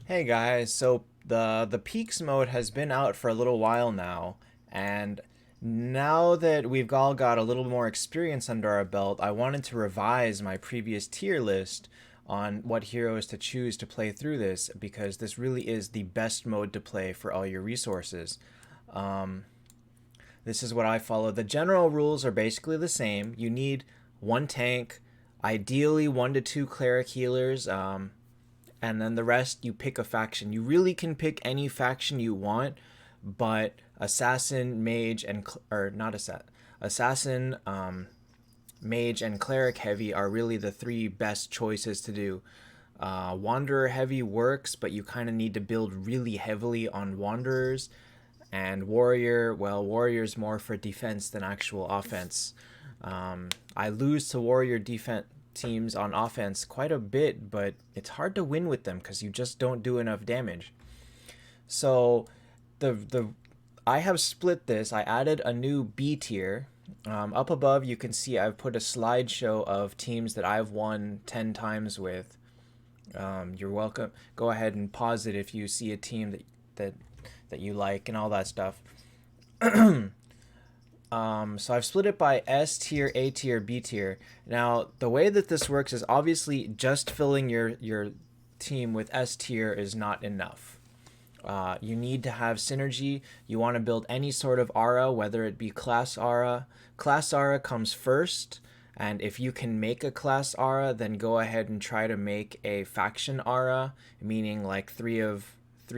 Hey guys, so the peaks mode has been out for a little while now, and now that we've all got a little more experience under our belt, I wanted to revise my previous tier list on what heroes to choose to play through this because this really is the best mode to play for all your resources. Um, this is what I follow. The general rules are basically the same. You need one tank, ideally one to two cleric healers. And then the rest you pick a faction. You really can pick any faction you want, but assassin, mage, and or not assassin, mage, and cleric heavy are really the three best choices to do. Wanderer heavy works, but you kind of need to build really heavily on wanderers. And warrior, well, warrior's more for defense than actual offense. I lose to warrior defense teams on offense quite a bit, but it's hard to win with them because you just don't do enough damage. So the I have split this. I added a new B tier. Up above, you can see I've put a slideshow of teams that I've won 10 times with. You're welcome. Go ahead and pause it if you see a team that that you like and all that stuff. So I've split it by S tier, A tier, B tier. Now the way that this works is obviously just filling your team with S tier is not enough. You need to have synergy. You want to build any sort of aura, whether it be class aura. Class aura comes first, and if you can make a class aura, then go ahead and try to make a faction aura, meaning like three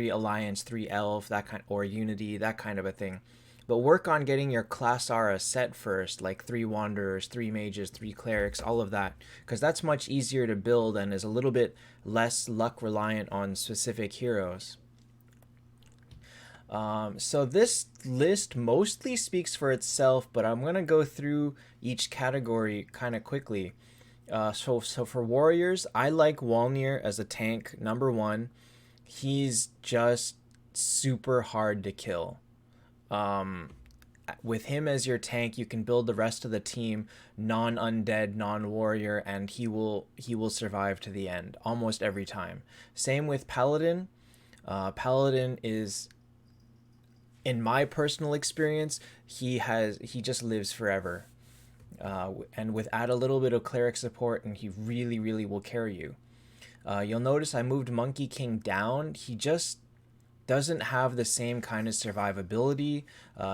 alliance, three elf, that kind, or unity, that kind of a thing. But work on getting your class aura set first, like three wanderers, three mages, three clerics, all of that, because that's much easier to build and is a little bit less luck reliant on specific heroes. So this list mostly speaks for itself, but I'm gonna go through each category kind of quickly. So for warriors, I like Walnir as a tank. Number one, he's just super hard to kill. Um, with him as your tank, you can build the rest of the team non-undead, non-warrior, and he will survive to the end almost every time. Same with Paladin. Paladin is, in my personal experience, he just lives forever. And with add a little bit of cleric support, and he really will carry you. You'll notice I moved Monkey King down. He just doesn't have the same kind of survivability.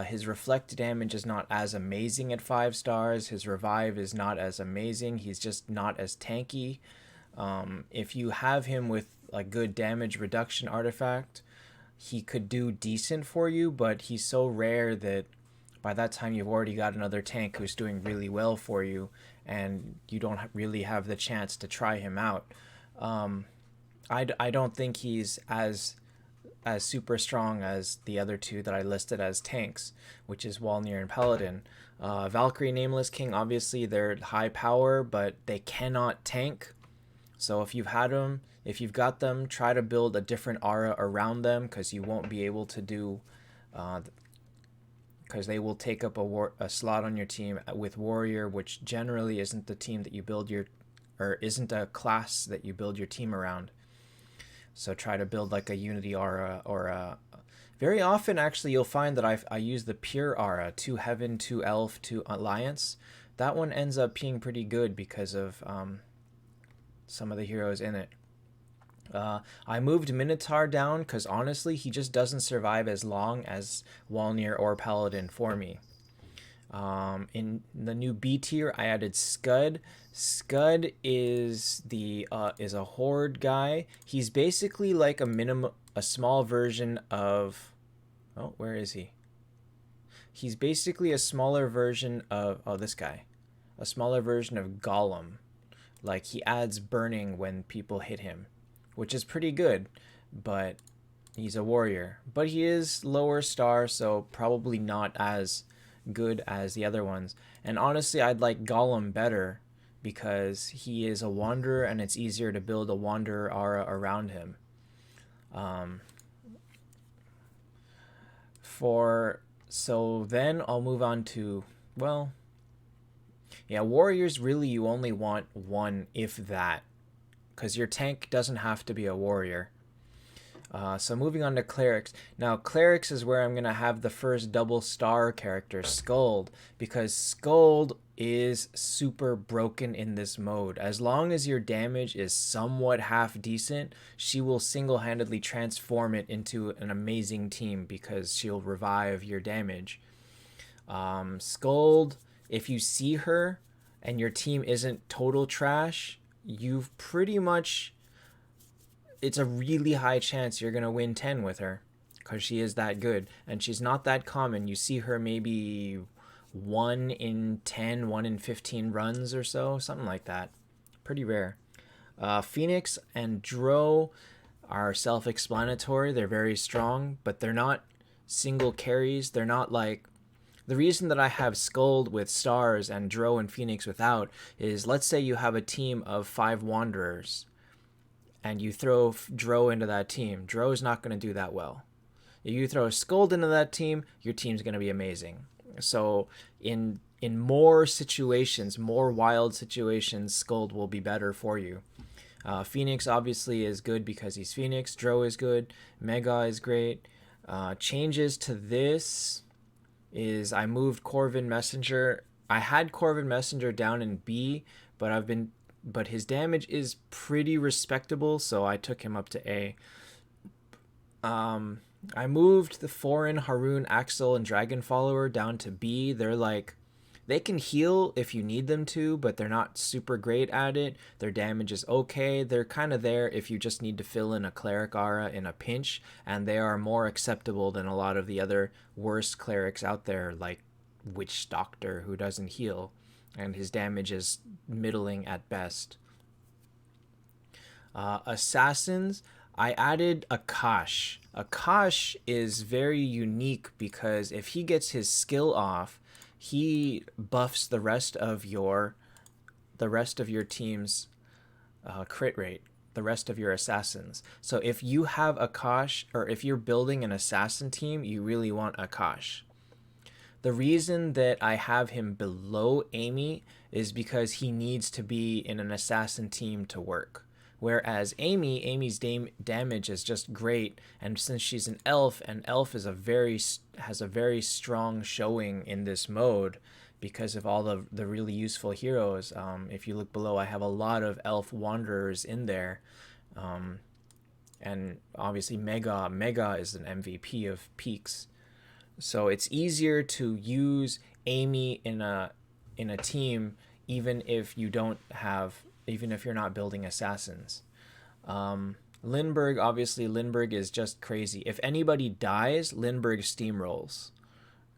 His reflect damage is not as amazing at 5 stars. His revive is not as amazing. He's just not as tanky. If you have him with a good damage reduction artifact, he could do decent for you, but he's so rare that by that time you've already got another tank who's doing really well for you, and you don't really have the chance to try him out. Um, I don't think he's as super strong as the other two that I listed as tanks, which is Walnir and Paladin. Valkyrie Nameless King, obviously they're high power, but they cannot tank. So if you've got them, try to build a different aura around them because you won't be able to do, because they will take up a slot on your team with Warrior, which generally isn't the team that you build or isn't a class that you build your team around. So try to build like a Unity aura or a. Very often, actually, you'll find that I use the pure aura, 2 heaven, 2 elf, 2 alliance. That one ends up being pretty good because of some of the heroes in it. I moved Minotaur down because honestly, he just doesn't survive as long as Walnir or Paladin for me. In the new B tier, I added Scud. Scud is a horde guy. He's basically like a small version of. Oh, where is he? He's basically a smaller version of this guy, a smaller version of Gollum. Like he adds burning when people hit him, which is pretty good, but he's a warrior. But he is lower star, so probably not as good as the other ones. And honestly, I'd like Gollum better because he is a wanderer and it's easier to build a wanderer aura around him. Um, for so then I'll move on to, well, yeah, warriors really you only want one if that, because your tank doesn't have to be a warrior. So moving on to clerics. Now clerics is where I'm gonna have the first double star character, Skuld, because Skuld is super broken in this mode. As long as your damage is somewhat half decent, she will single-handedly transform it into an amazing team because she'll revive your damage. Skuld, if you see her and your team isn't total trash, you've pretty much, it's a really high chance you're going to win 10 with her because she is that good. And she's not that common. You see her maybe 1 in 10, 1 in 15 runs or so, something like that. Pretty rare. Phoenix and Dro are self-explanatory. They're very strong, but they're not single carries. They're not like, the reason that I have Skuld with stars and Dro and Phoenix without is, let's say you have a team of 5 Wanderers and you throw Dro into that team. Dro is not going to do that well. If you throw Skuld into that team, your team's going to be amazing. So in more situations, more wild situations, Skuld will be better for you. Phoenix obviously is good because he's Phoenix. Dro is good. Mega is great. Changes to this is I moved Corvin Messenger. I had Corvin Messenger down in B, but his damage is pretty respectable, so I took him up to A. I moved the Foreign, Harun, Axel, and Dragon Follower down to B. They're like, they can heal if you need them to, but they're not super great at it. Their damage is okay. They're kind of there if you just need to fill in a Cleric aura in a pinch, and they are more acceptable than a lot of the other worst clerics out there, like Witch Doctor, who doesn't heal, and his damage is middling at best. Assassins, I added Akash. Akash is very unique because if he gets his skill off, he buffs the rest of your team's crit rate, the rest of your assassins. So if you have Akash, or if you're building an assassin team, you really want Akash. The reason that I have him below Amy is because he needs to be in an assassin team to work. Whereas Amy's damage is just great, and since she's an elf, and elf has a very strong showing in this mode because of all the really useful heroes. If you look below, I have a lot of elf wanderers in there, and obviously Mega is an MVP of peaks, so it's easier to use Amy in a team even if you're not building assassins. Lindbergh is just crazy. If anybody dies, Lindbergh steamrolls.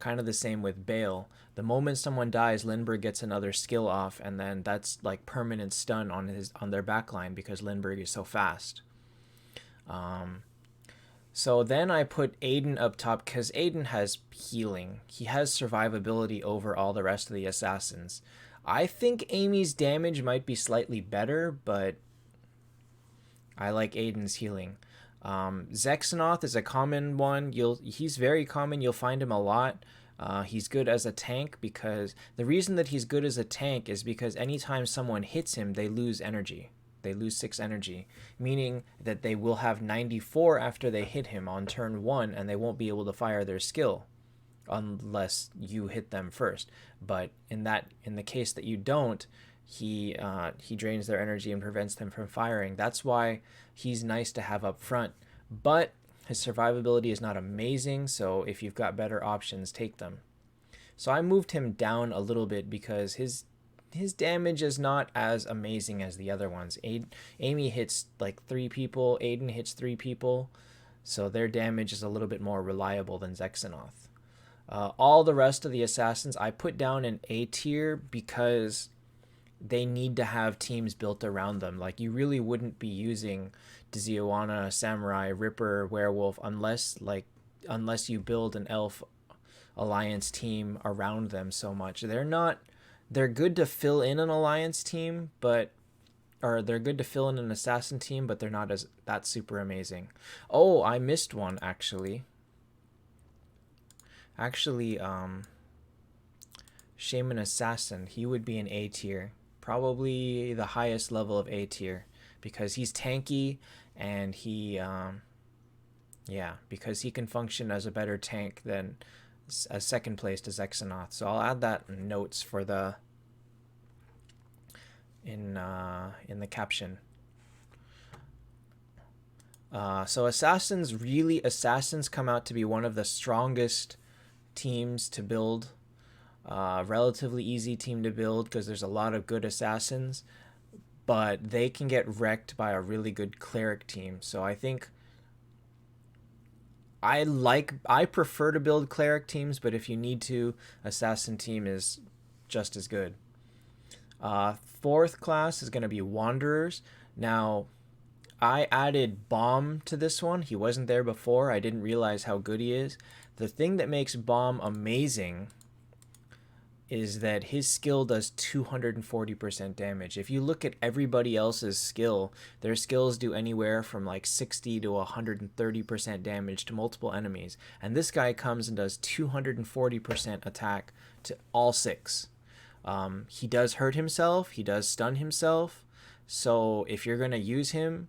Kind of the same with Bale. The moment someone dies, Lindbergh gets another skill off, and then that's like permanent stun on their backline because Lindbergh is so fast. So then I put Aiden up top because Aiden has healing. He has survivability over all the rest of the assassins. I think Amy's damage might be slightly better, but I like Aiden's healing. Zexanoth is a common one. He's very common. You'll find him a lot. He's good as a tank because the reason that he's good as a tank is because anytime someone hits him, they lose energy. They lose 6 energy, meaning that they will have 94 after they hit him on turn 1, and they won't be able to fire their skill unless you hit them first. But in the case that you don't, he drains their energy and prevents them from firing. That's why he's nice to have up front, but his survivability is not amazing, so if you've got better options, take them. So I moved him down a little bit because his damage is not as amazing as the other ones. Amy hits like 3 people, Aiden hits 3 people, so their damage is a little bit more reliable than Zexanoth. All the rest of the assassins I put down in A tier because they need to have teams built around them. Like, you really wouldn't be using Dziwana, Samurai, Ripper, Werewolf unless you build an elf alliance team around them so much. They're good to fill in an alliance team, or they're good to fill in an assassin team, but they're not that super amazing. Oh, I missed one actually. Shaman Assassin, he would be an A tier. Probably the highest level of A tier because he's tanky and he Yeah, because he can function as a better tank than a second place to Zexanoth. So I'll add that in notes for the in the caption. So assassins come out to be one of the strongest teams to build. Relatively easy team to build because there's a lot of good assassins, but they can get wrecked by a really good cleric team. So I think I prefer to build cleric teams, but if you need to, assassin team is just as good. Fourth class is going to be wanderers. Now, I added Bomb to this one. He wasn't there before. I didn't realize how good he is. The thing that makes Bomb amazing is that his skill does 240% damage. If you look at everybody else's skill, their skills do anywhere from like 60 to 130% damage to multiple enemies. And this guy comes and does 240% attack to all 6. He does hurt himself, he does stun himself. So if you're going to use him,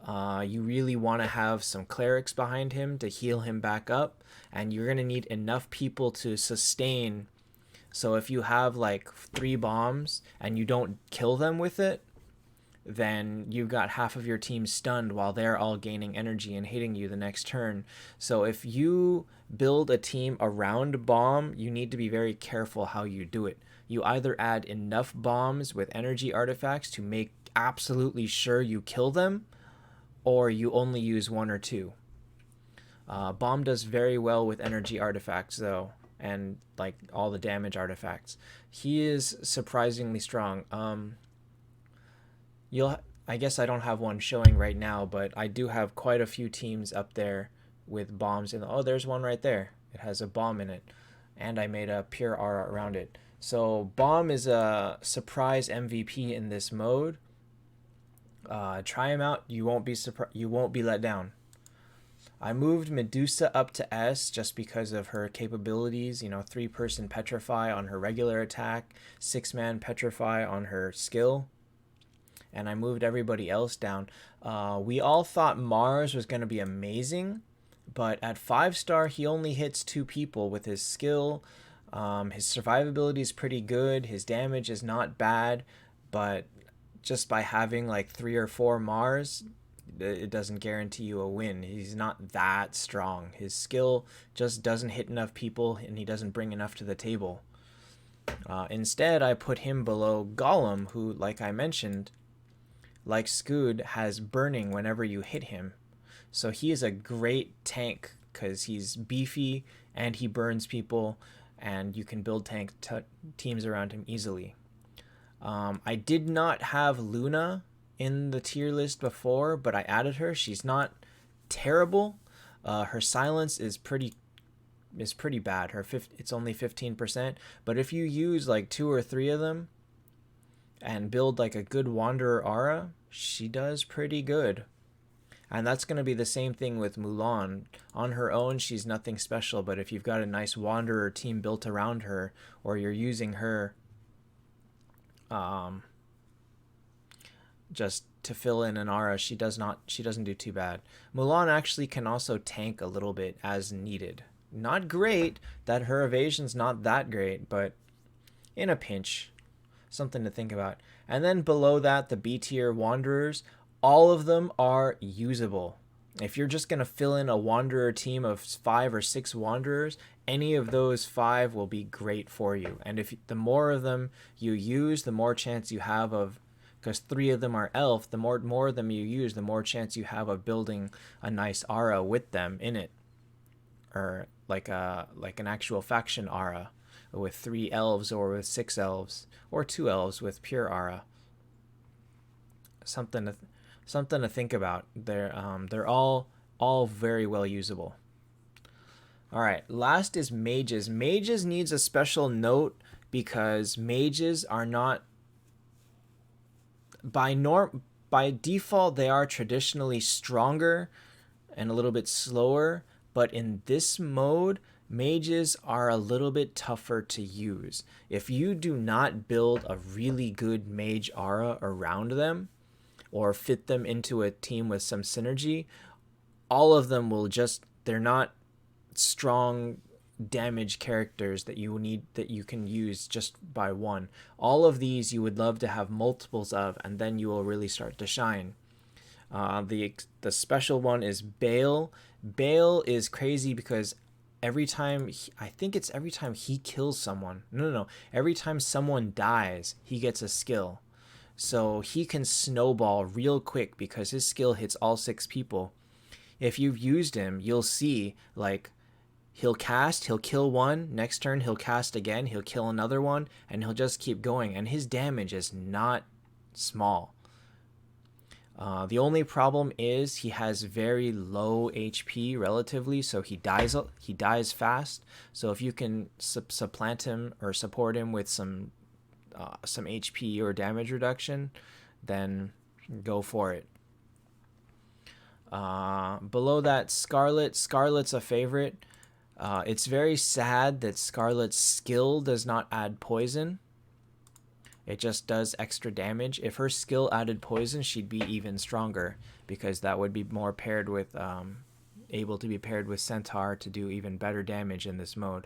you really want to have some clerics behind him to heal him back up. And you're going to need enough people to sustain. So if you have like 3 bombs and you don't kill them with it, then you've got half of your team stunned while they're all gaining energy and hitting you the next turn. So if you build a team around Bomb, you need to be very careful how you do it. You either add enough bombs with energy artifacts to make absolutely sure you kill them, or you only use 1 or 2. Bomb does very well with energy artifacts though, and like all the damage artifacts. He is surprisingly strong. I guess I don't have one showing right now, but I do have quite a few teams up there with bombs in. Oh, there's one right there. It has a bomb in it, and I made a pure aura around it. So Bomb is a surprise MVP in this mode. Try him out. You won't be let down. I moved Medusa up to S just because of her capabilities. 3-person Petrify on her regular attack, 6-man Petrify on her skill. And I moved everybody else down. We all thought Mars was going to be amazing, but at 5-star, he only hits 2 people with his skill. His survivability is pretty good. His damage is not bad, but just by having like 3 or 4 Mars, it doesn't guarantee you a win. He's not that strong. His skill just doesn't hit enough people, and he doesn't bring enough to the table. Instead, I put him below Gollum, who, like I mentioned, like Scood, has burning whenever you hit him. So he is a great tank because he's beefy and he burns people, and you can build tank teams around him easily. I did not have Luna in the tier list before, but I added her. She's not terrible. Her silence is pretty bad. It's only 15%, but if you use like 2 or 3 of them and build like a good Wanderer aura, she does pretty good. And that's going to be the same thing with Mulan. On her own, she's nothing special, but if you've got a nice Wanderer team built around her, or you're using her just to fill in an aura, she doesn't do too bad. Mulan actually can also tank a little bit as needed. Not great, that her evasion's not that great, but in a pinch, something to think about. And then below that, the B tier Wanderers, all of them are usable. If you're just going to fill in a Wanderer team of 5 or 6 Wanderers, any of those 5 will be great for you. And if the more of them you use, the more chance you have of, because 3 of them are elf, the more of them you use, the more chance you have of building a nice aura with them in it, or like an actual faction aura with 3 elves, or with 6 elves, or 2 elves with pure aura. Something to think about. They're all very well usable. All right, last is mages. Mages needs a special note because mages are not by default, they are traditionally stronger and a little bit slower, but in this mode, mages are a little bit tougher to use. If you do not build a really good mage aura around them, or fit them into a team with some synergy, all of them will just, they're not strong damage characters that you need, that you can use just by one. All of these you would love to have multiples of, and then you will really start to shine. The special one is Bale. Bale is crazy because every time I think it's every time he kills someone. No. Every time someone dies, he gets a skill. So he can snowball real quick because his skill hits all 6 people. If you've used him, you'll see like he'll cast, he'll kill one, next turn he'll cast again, he'll kill another one, and he'll just keep going, and his damage is not small. The only problem is he has very low HP relatively, so he dies fast. So if you can supplant him or support him with some HP or damage reduction, then go for it. Below that, Scarlet. Scarlet's a favorite. It's very sad that Scarlet's skill does not add poison. It just does extra damage. If her skill added poison, she'd be even stronger, because that would be more paired with, able to be paired with Centaur to do even better damage in this mode.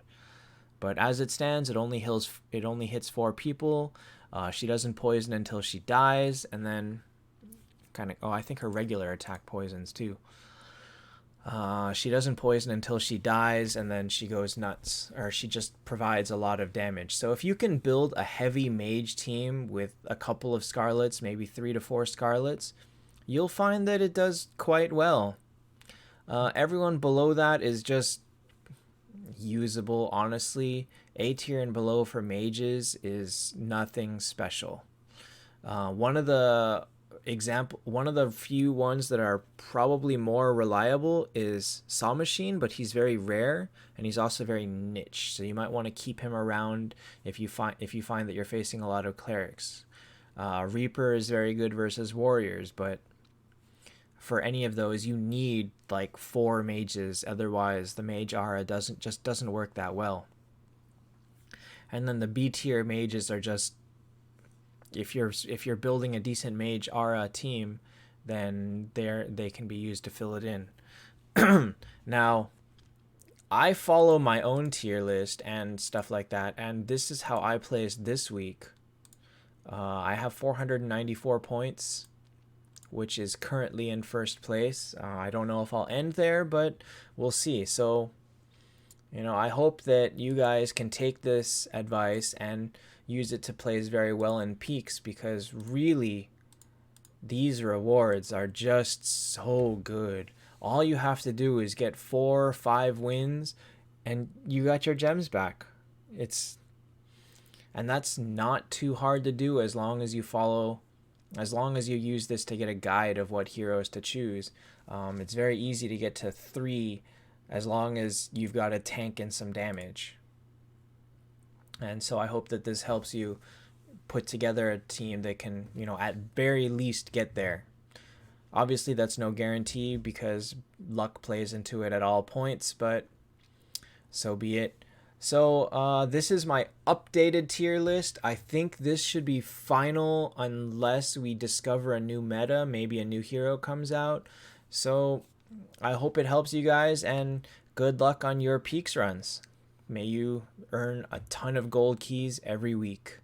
But as it stands, it only hits 4 people. She doesn't poison until she dies, and then I think her regular attack poisons too. She doesn't poison until she dies, and then she goes nuts, or she just provides a lot of damage. So if you can build a heavy mage team with a couple of Scarlets, maybe 3 to 4 Scarlets, you'll find that it does quite well. Everyone below that is just usable, honestly. A tier and below for mages is nothing special. One of the few ones that are probably more reliable is Saw Machine, but he's very rare and he's also very niche, so you might want to keep him around if you find that you're facing a lot of clerics. Reaper is very good versus warriors, but for any of those you need like 4 mages, otherwise the mage aura doesn't work that well. And then the B tier mages are just, if you're building a decent mage aura team, then they can be used to fill it in. Now, I follow my own tier list and stuff like that, and this is how I placed this week. I have 494 points, which is currently in first place. I don't know if I'll end there, but we'll see. So, I hope that you guys can take this advice and use it to place very well in peaks, because really these rewards are just so good. All you have to do is get 4 or 5 wins and you got your gems back. And that's not too hard to do as long as you use this to get a guide of what heroes to choose. It's very easy to get to 3 as long as you've got a tank and some damage. And so I hope that this helps you put together a team that can, at very least get there. Obviously, that's no guarantee because luck plays into it at all points, but so be it. So this is my updated tier list. I think this should be final unless we discover a new meta, maybe a new hero comes out. So I hope it helps you guys, and good luck on your peaks runs. May you earn a ton of gold keys every week.